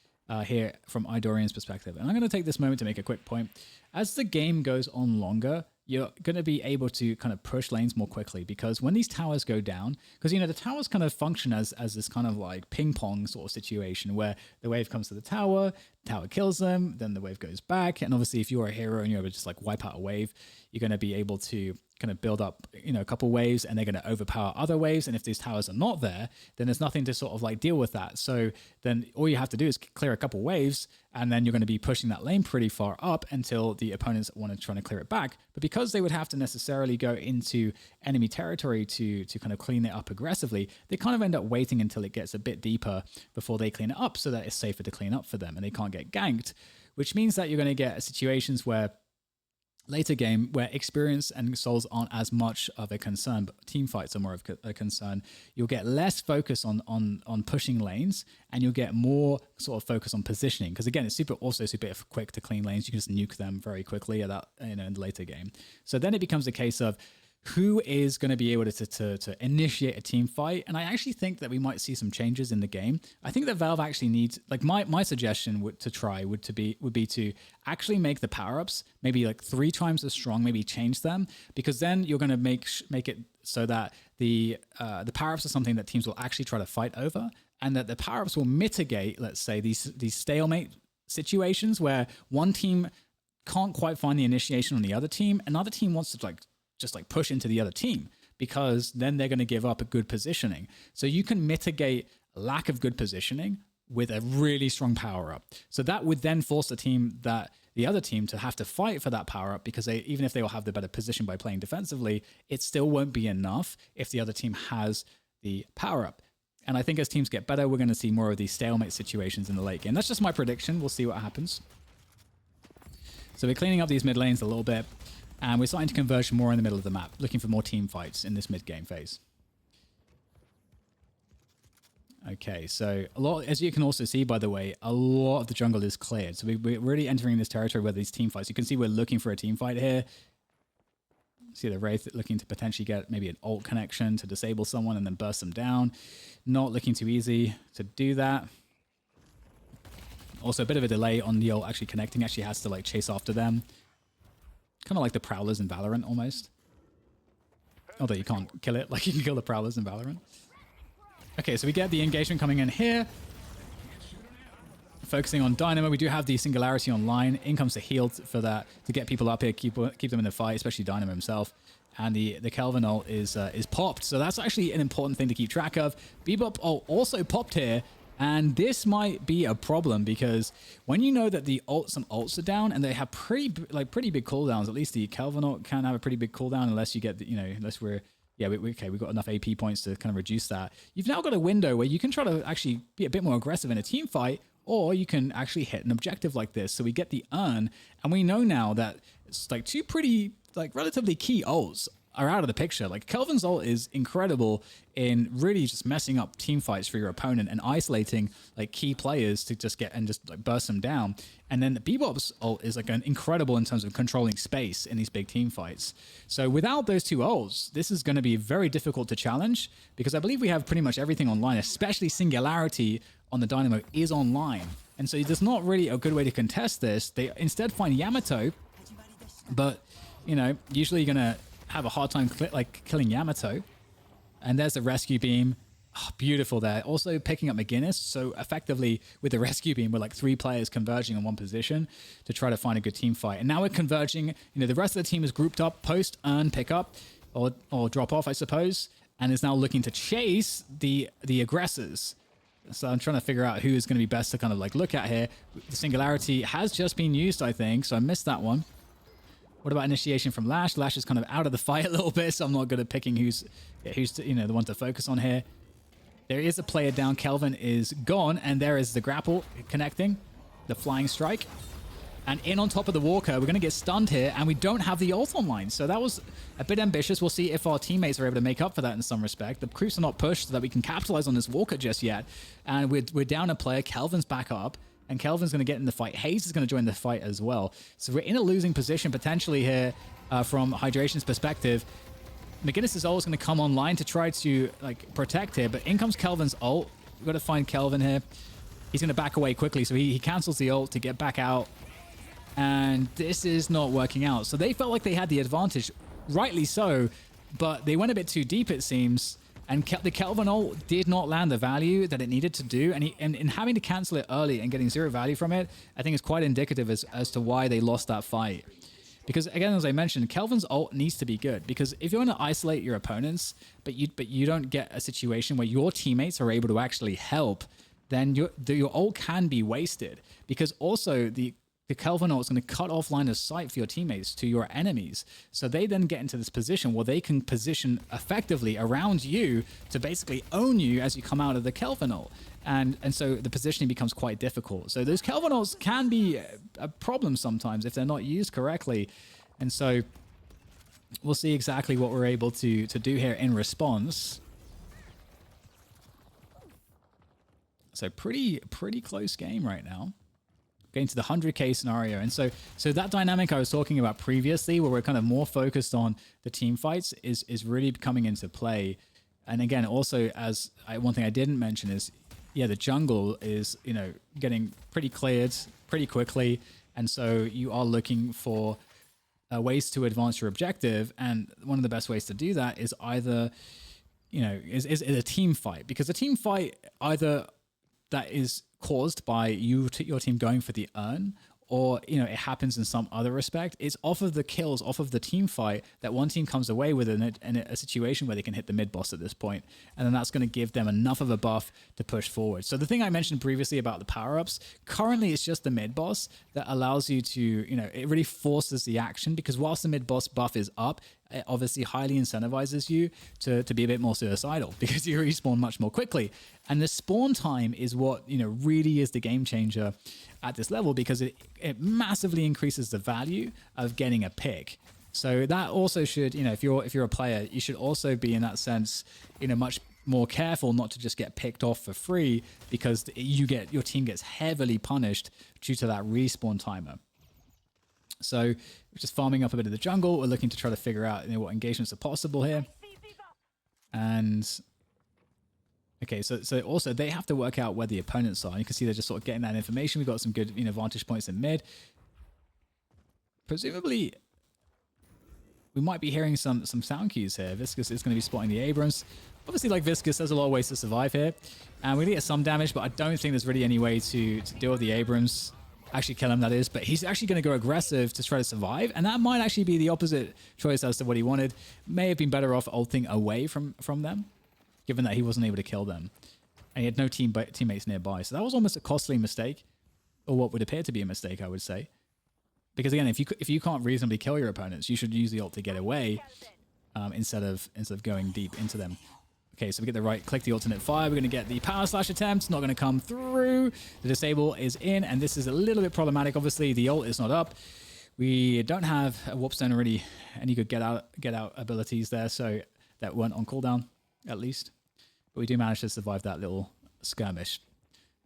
here from Eidorian's perspective. And I'm going to take this moment to make a quick point. As the game goes on longer, you're going to be able to kind of push lanes more quickly because when these towers go down, because, you know, the towers kind of function as this kind of like ping pong sort of situation where the wave comes to the tower kills them, then the wave goes back. And obviously if you're a hero and you're able to just like wipe out a wave, you're going to be able to kind of build up, you know, a couple waves and they're going to overpower other waves. And if these towers are not there, then there's nothing to sort of like deal with that. So then all you have to do is clear a couple waves and then you're going to be pushing that lane pretty far up until the opponents want to try to clear it back. But because they would have to necessarily go into enemy territory to kind of clean it up aggressively, they kind of end up waiting until it gets a bit deeper before they clean it up so that it's safer to clean up for them and they can't get ganked, which means that you're going to get situations where later game where experience and souls aren't as much of a concern, but team fights are more of a concern. You'll get less focus on pushing lanes, and you'll get more sort of focus on positioning. Because again, it's also super quick to clean lanes. You can just nuke them very quickly at that, you know, in the later game. So then it becomes a case of who is going to be able to initiate a team fight. And I actually think that we might see some changes in the game. I think that Valve actually needs, like my suggestion would be to actually make the power-ups maybe like 3 times as strong, maybe change them, because then you're going to make it so that the power-ups are something that teams will actually try to fight over, and that the power-ups will mitigate, let's say, these stalemate situations where one team can't quite find the initiation on the other team. Another team wants to just push into the other team because then they're going to give up a good positioning. So you can mitigate lack of good positioning with a really strong power up. So that would then force the other team to have to fight for that power up because even if they will have the better position by playing defensively, it still won't be enough if the other team has the power up. And I think as teams get better, we're going to see more of these stalemate situations in the late game. That's just my prediction. We'll see what happens. So we're cleaning up these mid lanes a little bit. And we're starting to converge more in the middle of the map, looking for more team fights in this mid-game phase. Okay, so as you can also see, by the way, a lot of the jungle is cleared. So we're really entering this territory where these team fights. You can see we're looking for a team fight here. See the Wraith looking to potentially get maybe an ult connection to disable someone and then burst them down. Not looking too easy to do that. Also a bit of a delay on the ult actually connecting. Actually has to like chase after them. Kind of like the Prowlers in Valorant, almost. Although you can't kill it like you can kill the Prowlers in Valorant. Okay, so we get the engagement coming in here. Focusing on Dynamo. We do have the Singularity online. In comes the heal for that, to get people up here, keep them in the fight, especially Dynamo himself. And the Kelvin ult is popped. So that's actually an important thing to keep track of. Bebop ult also popped here. And this might be a problem because when you know that some ults are down and they have pretty big cooldowns, at least the Kelvin ult can have a pretty big cooldown unless you get, unless we've got enough AP points to kind of reduce that. You've now got a window where you can try to actually be a bit more aggressive in a team fight, or you can actually hit an objective like this. So we get the urn, and we know now that it's like 2 pretty relatively key ults are out of the picture. Like Kelvin's ult is incredible in really just messing up team fights for your opponent and isolating like key players to just burst them down. And then the Bebop's ult is like incredible in terms of controlling space in these big team fights. So without those 2 ults, this is going to be very difficult to challenge because I believe we have pretty much everything online, especially Singularity on the Dynamo is online. And so there's not really a good way to contest this. They instead find Yamato, but usually you're going to have a hard time killing Yamato. And there's the rescue beam. Oh, beautiful there. Also picking up McGinnis. So effectively with the rescue beam, we're like 3 players converging in one position to try to find a good team fight. And now we're converging. The rest of the team is grouped up post earn pick up or drop off, I suppose, and is now looking to chase the aggressors. So I'm trying to figure out who is going to be best to kind of like look at here. The Singularity has just been used, I think, so I missed that one. What about Initiation from Lash? Lash is kind of out of the fight a little bit, so I'm not good at picking who's you know, the one to focus on here. There is a player down. Kelvin is gone, and there is the grapple connecting, the flying strike. And in on top of the Walker, we're going to get stunned here, and we don't have the ult online. So that was a bit ambitious. We'll see if our teammates are able to make up for that in some respect. The creeps are not pushed so that we can capitalize on this Walker just yet. And we're down a player. Kelvin's back up, and Kelvin's going to get in the fight. Haze is going to join the fight as well. So we're in a losing position potentially here from Hydration's perspective. McGinnis's ult is going to come online to try to like protect here, but in comes Kelvin's ult. We've got to find Kelvin here. He's going to back away quickly, so he cancels the ult to get back out. And this is not working out. So they felt like they had the advantage, rightly so, but they went a bit too deep, it seems. And the Kelvin ult did not land the value that it needed to do. And in having to cancel it early and getting zero value from it, I think is quite indicative as to why they lost that fight. Because again, as I mentioned, Kelvin's ult needs to be good. Because if you want to isolate your opponents, but you don't get a situation where your teammates are able to actually help, then your ult can be wasted. Because also the Kelvin ult is going to cut off line of sight for your teammates to your enemies. So they then get into this position where they can position effectively around you to basically own you as you come out of the Kelvin ult. And so the positioning becomes quite difficult. So those Kelvin ults can be a problem sometimes if they're not used correctly. And so we'll see exactly what we're able to do here in response. So pretty close game right now. Getting to the 100k scenario. And so that dynamic I was talking about previously, where we're kind of more focused on the team fights, is really coming into play. And again, also one thing I didn't mention is, yeah, the jungle is, you know, getting pretty cleared pretty quickly. And so you are looking for ways to advance your objective. And one of the best ways to do that is either, you know, is a team fight. Because a team fight, either that is caused by your team going for the urn, or, you know, it happens in some other respect. It's off of the kills, off of the team fight, that one team comes away with in a situation where they can hit the mid boss at this point. And then that's going to give them enough of a buff to push forward. So the thing I mentioned previously about the power-ups, currently it's just the mid boss that allows you to, you know, it really forces the action, because whilst the mid boss buff is up, it obviously highly incentivizes you to be a bit more suicidal, because you respawn much more quickly. And the spawn time is what, you know, really is the game changer at this level, because it massively increases the value of getting a pick. So that also should, you know, if you're a player, you should also be, in that sense, you know, much more careful not to just get picked off for free, because your team gets heavily punished due to that respawn timer. So we're just farming up a bit of the jungle. We're looking to try to figure out, you know, what engagements are possible here. And okay, so also they have to work out where the opponents are. You can see they're just sort of getting that information. We've got some good, you know, vantage points in mid. Presumably, we might be hearing some sound cues here. Viscous is going to be spotting the Abrams. Obviously, like Viscous, there's a lot of ways to survive here. And we're going to get some damage, but I don't think there's really any way to deal with the Abrams. Actually kill him, that is, but he's actually going to go aggressive to try to survive, and that might actually be the opposite choice as to what he wanted. May have been better off ulting away from them, given that he wasn't able to kill them, and he had no teammates nearby. So that was almost a costly mistake, or what would appear to be a mistake, I would say. Because again, if you can't reasonably kill your opponents, you should use the ult to get away instead of going deep into them. Okay, so we get the right click, the alternate fire. We're going to get the power slash attempt. Not going to come through. The disable is in, and this is a little bit problematic. Obviously, the ult is not up. We don't have a warp stone already, any good get out abilities there, so that weren't on cooldown at least. But we do manage to survive that little skirmish.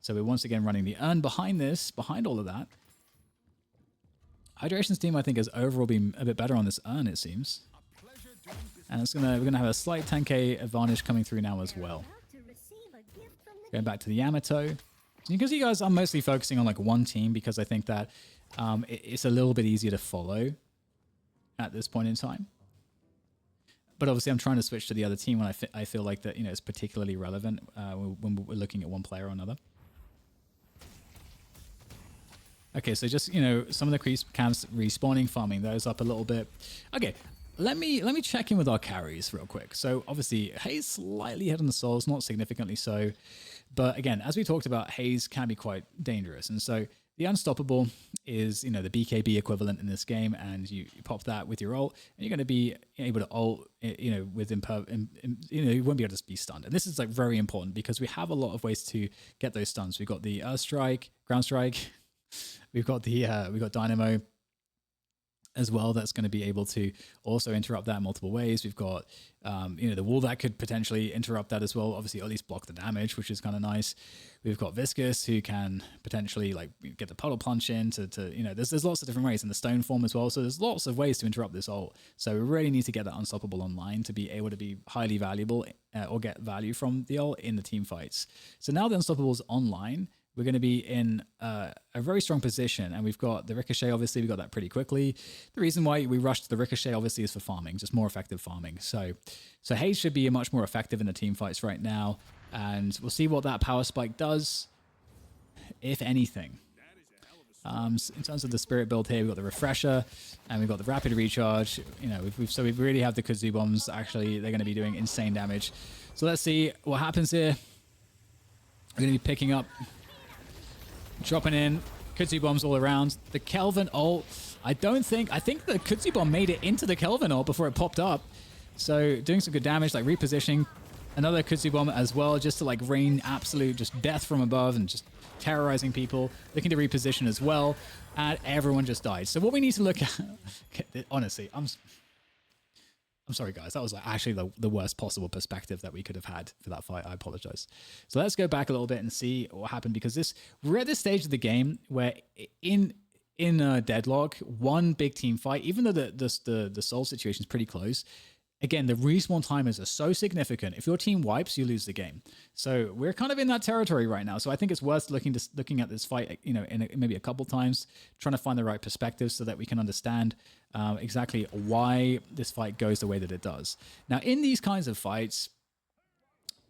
So we're once again running the urn behind all of that. Hydration's team, I think, has overall been a bit better on this urn, it seems. And we're gonna have a slight 10k advantage coming through now as well. Going back to the Yamato. So you can see, guys, I'm mostly focusing on like one team, because I think that it's a little bit easier to follow at this point in time. But obviously, I'm trying to switch to the other team when I feel like that, you know, it's particularly relevant when we're looking at one player or another. Okay, so just, you know, some of the creeps camps respawning, farming those up a little bit. Okay. Let me check in with our carries real quick. So obviously, Haze slightly ahead on the souls, not significantly so. But again, as we talked about, Haze can be quite dangerous. And so the Unstoppable is, you know, the BKB equivalent in this game, and you pop that with your ult, and you're going to be able to ult, you know, with you know, you won't be able to be stunned. And this is like very important because we have a lot of ways to get those stuns. We've got the Earth Strike, Ground Strike, we've got Dynamo as well. That's going to be able to also interrupt that in multiple ways. We've got, you know, the wall that could potentially interrupt that as well. Obviously, at least block the damage, which is kind of nice. We've got Viscous, who can potentially like get the puddle punch in to you know, there's lots of different ways, in the stone form as well. So there's lots of ways to interrupt this ult. So we really need to get that Unstoppable online to be able to be highly valuable or get value from the ult in the team fights. So now the Unstoppable's online, we're going to be in a very strong position, and we've got the Ricochet. Obviously, we got that pretty quickly. The reason why we rushed the Ricochet, obviously, is for farming, just more effective farming. So Haze should be much more effective in the team fights right now, and we'll see what that power spike does, if anything. In terms of the spirit build here, we've got the refresher, and we've got the rapid recharge. You know, we really have the Kudzu bombs. Actually, they're going to be doing insane damage. So let's see what happens here. We're going to be picking up, dropping in Kudzu bombs all around. The Kelvin ult, I think the Kudzu bomb made it into the Kelvin ult before it popped up. So doing some good damage, like repositioning another Kudzu bomb as well, just to like rain absolute just death from above and just terrorizing people. Looking to reposition as well, and everyone just died. So what we need to look at, honestly, I'm sorry, guys. That was like actually the worst possible perspective that we could have had for that fight. I apologize. So let's go back a little bit and see what happened, because we're at this stage of the game where in Deadlock, one big team fight, even though the soul situation is pretty close, again, the respawn timers are so significant. If your team wipes, you lose the game. So we're kind of in that territory right now. So I think it's worth looking at this fight, you know, maybe a couple times, trying to find the right perspective so that we can understand exactly why this fight goes the way that it does. Now, in these kinds of fights,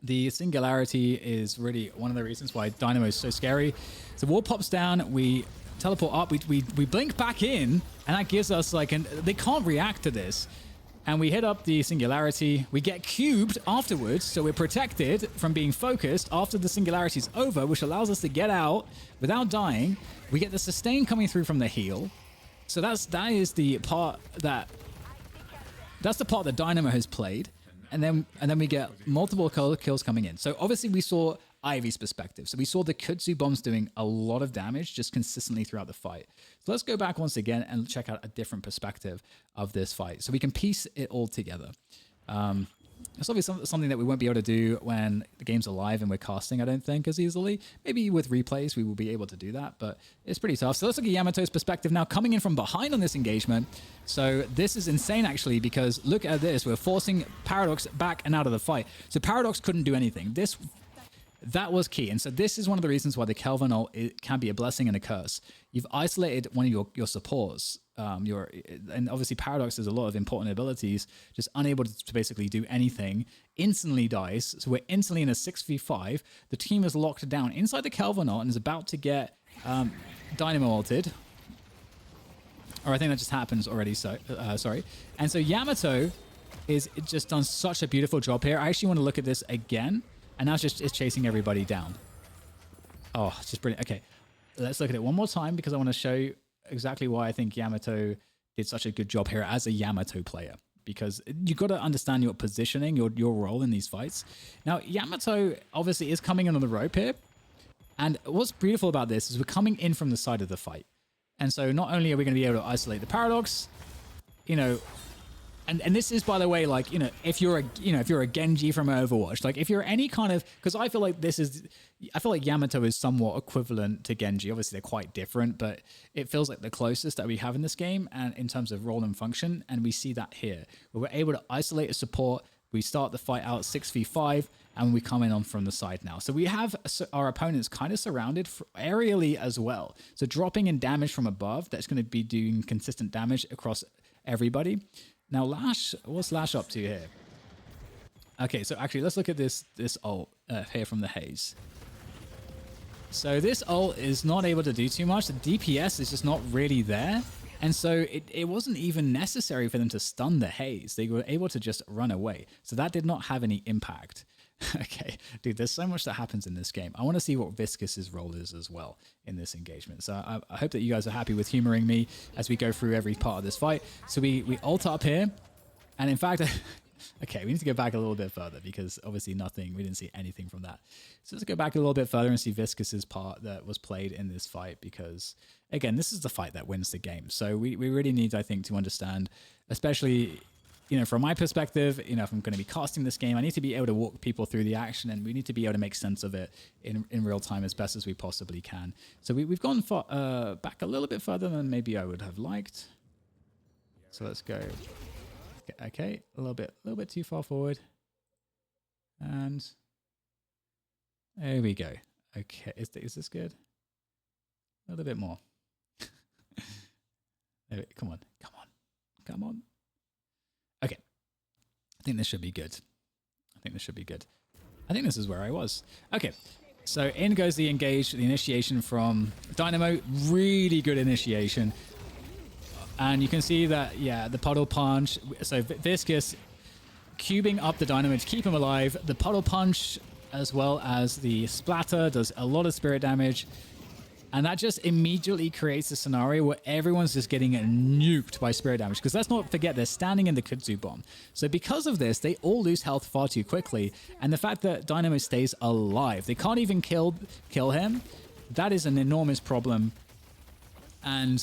the singularity is really one of the reasons why Dynamo is so scary. So wall pops down, we teleport up, we blink back in, and that gives us like they can't react to this. And we hit up the singularity. We get cubed afterwards, so we're protected from being focused after the singularity is over, which allows us to get out without dying. We get the sustain coming through from the heal. So that's the part that Dynamo has played. And then we get multiple kills coming in. So obviously we saw Ivy's perspective. So we saw the Kudzu bombs doing a lot of damage just consistently throughout the fight. So let's go back once again and check out a different perspective of this fight, so we can piece it all together. It's obviously something that we won't be able to do when the game's alive and we're casting, I don't think, as easily. Maybe with replays we will be able to do that, but it's pretty tough. So let's look at Yamato's perspective now, coming in from behind on this engagement. So this is insane, actually, because look at this. We're forcing Paradox back and out of the fight. So Paradox couldn't do anything. That was key. And so this is one of the reasons why the Kelvin ult can be a blessing and a curse. You've isolated one of your supports. And obviously Paradox has a lot of important abilities, just unable to basically do anything, instantly dies. So we're instantly in a 6v5. The team is locked down inside the Kelvin ult and is about to get Dynamo ulted. Or I think that just happens already, so sorry. And so Yamato is just done such a beautiful job here. I actually want to look at this again. And now it's chasing everybody down. Oh, it's just brilliant. Okay, let's look at it one more time, because I want to show you exactly why I think Yamato did such a good job here as a Yamato player. Because you got to understand your positioning, your role in these fights. Now, Yamato obviously is coming in on the rope here. And what's beautiful about this is we're coming in from the side of the fight. And so not only are we going to be able to isolate the Paradox, you know, and this is, by the way, like, you know, if you're a Genji from Overwatch, like if you're any kind of, because I feel like Yamato is somewhat equivalent to Genji. Obviously, they're quite different, but it feels like the closest that we have in this game, and in terms of role and function, and we see that here, where we're able to isolate a support. We start the fight out 6v5, and we come in on from the side now. So we have our opponents kind of surrounded aerially as well. So dropping in damage from above, that's going to be doing consistent damage across everybody. Now, Lash, what's Lash up to here? Okay, so actually, let's look at this ult here from the Haze. So this ult is not able to do too much. The DPS is just not really there. And so it wasn't even necessary for them to stun the Haze. They were able to just run away. So that did not have any impact. Okay, dude, there's so much that happens in this game. I want to see what Viscus's role is as well in this engagement. So I hope that you guys are happy with humoring me as we go through every part of this fight. So we ult up here. And in fact, okay, we need to go back a little bit further because obviously we didn't see anything from that. So let's go back a little bit further and see Viscus's part that was played in this fight because, again, this is the fight that wins the game. So we really need, I think, to understand, especially... from my perspective, if I'm going to be casting this game, I need to be able to walk people through the action and we need to be able to make sense of it in real time as best as we possibly can. So we've gone back a little bit further than maybe I would have liked. So let's go. Okay, a little bit too far forward. And there we go. Okay, is this good? A little bit more. Come on. Okay. I think this should be good. I think this is where I was. Okay. So in goes the initiation from Dynamo. Really good initiation. And you can see that, yeah, the puddle punch. So Viscus cubing up the Dynamo to keep him alive. The puddle punch as well as the splatter does a lot of spirit damage. And that just immediately creates a scenario where everyone's just getting nuked by spirit damage. Because let's not forget, they're standing in the Kudzu bomb. So because of this, they all lose health far too quickly. And the fact that Dynamo stays alive, they can't even kill him. That is an enormous problem. And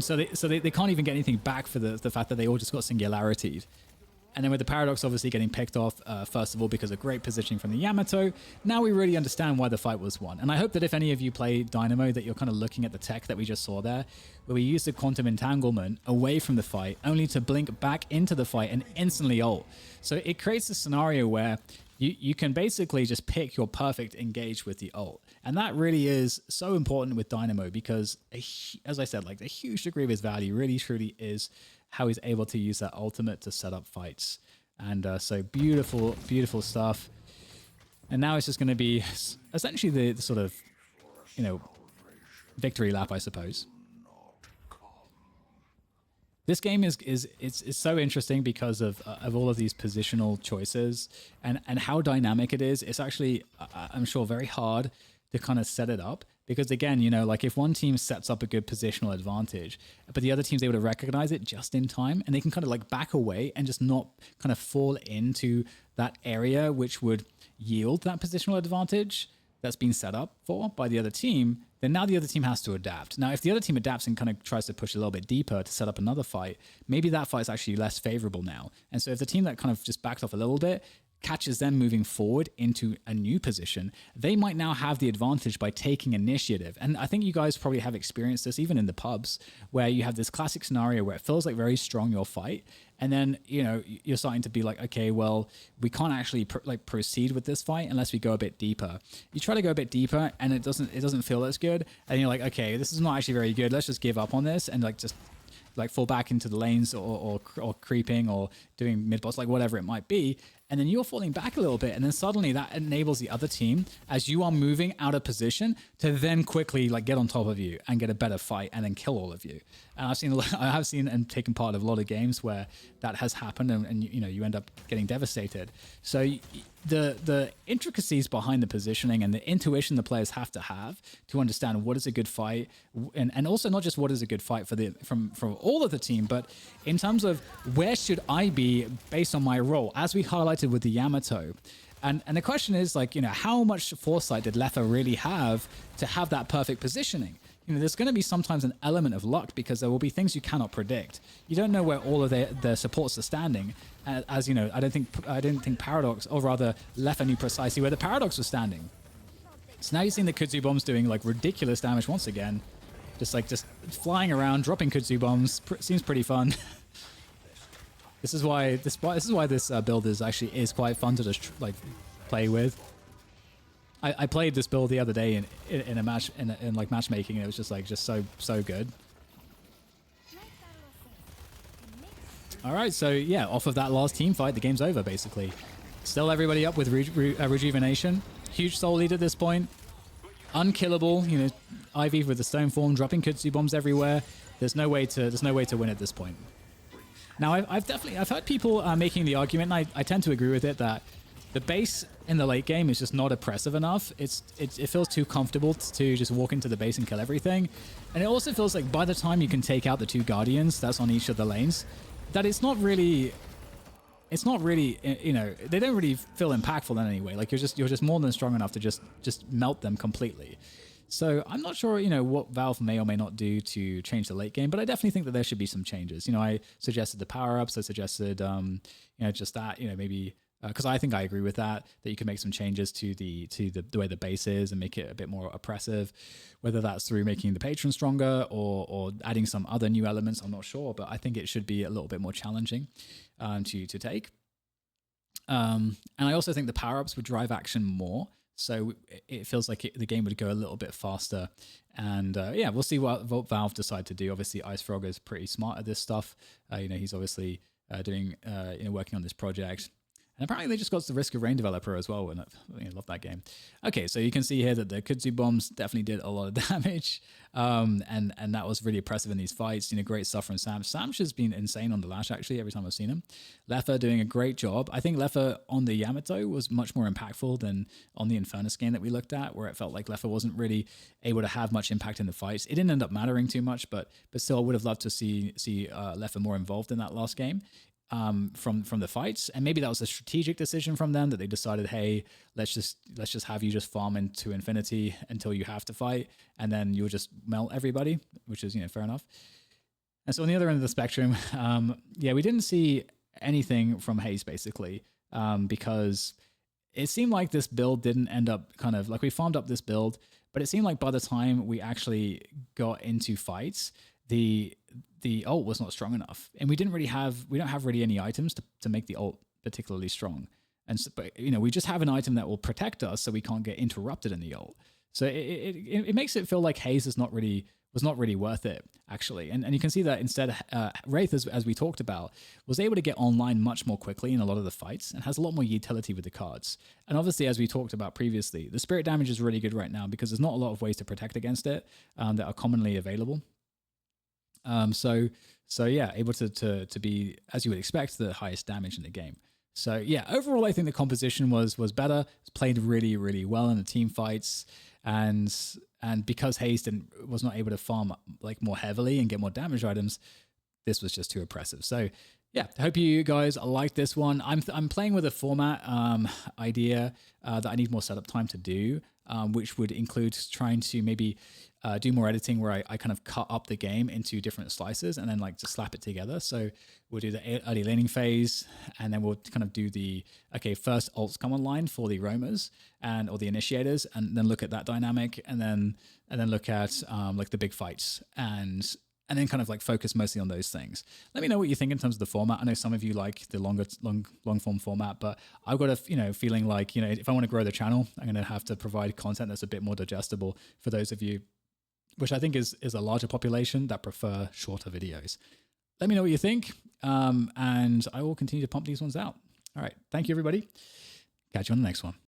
so they can't even get anything back for the fact that they all just got singularity'd. And then with the Paradox obviously getting picked off, first of all, because of great positioning from the Yamato, now we really understand why the fight was won. And I hope that if any of you play Dynamo, that you're kind of looking at the tech that we just saw there, where we use the Quantum Entanglement away from the fight, only to blink back into the fight and instantly ult. So it creates a scenario where you can basically just pick your perfect engage with the ult. And that really is so important with Dynamo because, as I said, like a huge degree of his value really truly is how he's able to use that ultimate to set up fights. And so beautiful, beautiful stuff. And now it's just going to be essentially the sort of, victory lap, I suppose. This game is so interesting because of all of these positional choices and how dynamic it is. It's actually, I'm sure, very hard to kind of set it up. Because again, like if one team sets up a good positional advantage, but the other team's able to recognize it just in time, and they can kind of like back away and just not kind of fall into that area which would yield that positional advantage that's been set up for by the other team, then now the other team has to adapt. Now, if the other team adapts and kind of tries to push a little bit deeper to set up another fight, maybe that fight is actually less favorable now. And so if the team that kind of just backs off a little bit catches them moving forward into a new position, they might now have the advantage by taking initiative. And I think you guys probably have experienced this even in the pubs, where you have this classic scenario where it feels like very strong your fight, and then you're starting to be like, okay, well, we can't actually proceed with this fight unless we go a bit deeper. You try to go a bit deeper and it doesn't feel as good, and you're like, okay, this is not actually very good, let's just give up on this and just fall back into the lanes or creeping or doing mid boss, like whatever it might be. And then you're falling back a little bit, and then suddenly that enables the other team, as you are moving out of position, to then quickly get on top of you and get a better fight and then kill all of you. And I have seen and taken part of a lot of games where that has happened, and you end up getting devastated. So the intricacies behind the positioning and the intuition the players have to understand what is a good fight, and also not just what is a good fight from all of the team, but in terms of where should I be based on my role, as we highlighted with the Yamato. And the question is, how much foresight did Lefa really have to have that perfect positioning? There's going to be sometimes an element of luck because there will be things you cannot predict. You don't know where all of their supports are standing. As you know, I didn't think Paradox, or rather Lefa, knew precisely where the Paradox was standing. So now you're seeing the Kudzu bombs doing ridiculous damage once again. Just flying around, dropping Kudzu bombs. Seems pretty fun. This is why this build is quite fun to just play with. I played this build the other day in a match in matchmaking, and it was just so good. All right, so yeah, off of that last team fight, the game's over basically. Still everybody up with rejuvenation. Huge soul lead at this point. Unkillable, Ivy with the stone form, dropping Kudzu bombs everywhere. There's no way to win at this point. Now I've heard people making the argument, and I tend to agree with it, that the base in the late game is just not oppressive enough. It feels too comfortable to just walk into the base and kill everything. And it also feels like by the time you can take out the 2 Guardians that's on each of the lanes, that it's not really, you know, they don't really feel impactful in any way. Like you're just more than strong enough to just melt them completely. So I'm not sure, you know, what Valve may or may not do to change the late game, but I definitely think that there should be some changes. You know, I suggested the power-ups. I suggested, you know, just that, you know, maybe because I think I agree with that you can make some changes to the way the base is and make it a bit more oppressive, whether that's through making the patron stronger or adding some other new elements. I'm not sure, but I think it should be a little bit more challenging to take. And I also think the power-ups would drive action more. So it feels like the game would go a little bit faster. And yeah, we'll see what Valve decide to do. Obviously, Ice Frog is pretty smart at this stuff. You know, he's obviously doing, you know, working on this project. And apparently they just got the Risk of Rain developer as well. And I love that game. Okay, so you can see here that the Kudzu bombs definitely did a lot of damage. And that was really impressive in these fights. You know, great stuff from Sam. Sam's has been insane on the Lash, actually, every time I've seen him. Leffa doing a great job. I think Leffa on the Yamato was much more impactful than on the Infernus game that we looked at, where it felt like Leffa wasn't really able to have much impact in the fights. It didn't end up mattering too much, but still I would have loved to see Leffa more involved in that last game. From the fights, and maybe that was a strategic decision from them that they decided, hey, let's just have you just farm into infinity until you have to fight, and then you'll just melt everybody, which is, you know, fair enough. And so on the other end of the spectrum, yeah, we didn't see anything from Haze basically, because it seemed like this build didn't end up kind of like we farmed up this build, but it seemed like by the time we actually got into fights, the ult was not strong enough, and we don't have really any items to make the ult particularly strong. And so, but you know, we just have an item that will protect us so we can't get interrupted in the ult. So it makes it feel like Haze was not really worth it, actually. And you can see that instead, Wraith, as we talked about, was able to get online much more quickly in a lot of the fights and has a lot more utility with the cards. And obviously, as we talked about previously, the spirit damage is really good right now because there's not a lot of ways to protect against it that are commonly available. So yeah, able to be, as you would expect, the highest damage in the game. So yeah, overall, I think the composition was better. It's played really, really well in the team fights, and because Haze was not able to farm like more heavily and get more damage items, this was just too oppressive. So yeah, I hope you guys like this one. I'm playing with a format idea that I need more setup time to do, which would include trying to maybe do more editing where I kind of cut up the game into different slices and then like just slap it together. So we'll do the early laning phase, and then we'll kind of do first ults come online for the roamers or the initiators, and then look at that dynamic, and then look at like the big fights and then kind of like focus mostly on those things. Let me know what you think in terms of the format. I know some of you like the long form format, but I've got a feeling like, if I want to grow the channel, I'm going to have to provide content that's a bit more digestible for those of you, which I think is a larger population that prefer shorter videos. Let me know what you think, and I will continue to pump these ones out. All right. Thank you, everybody. Catch you on the next one.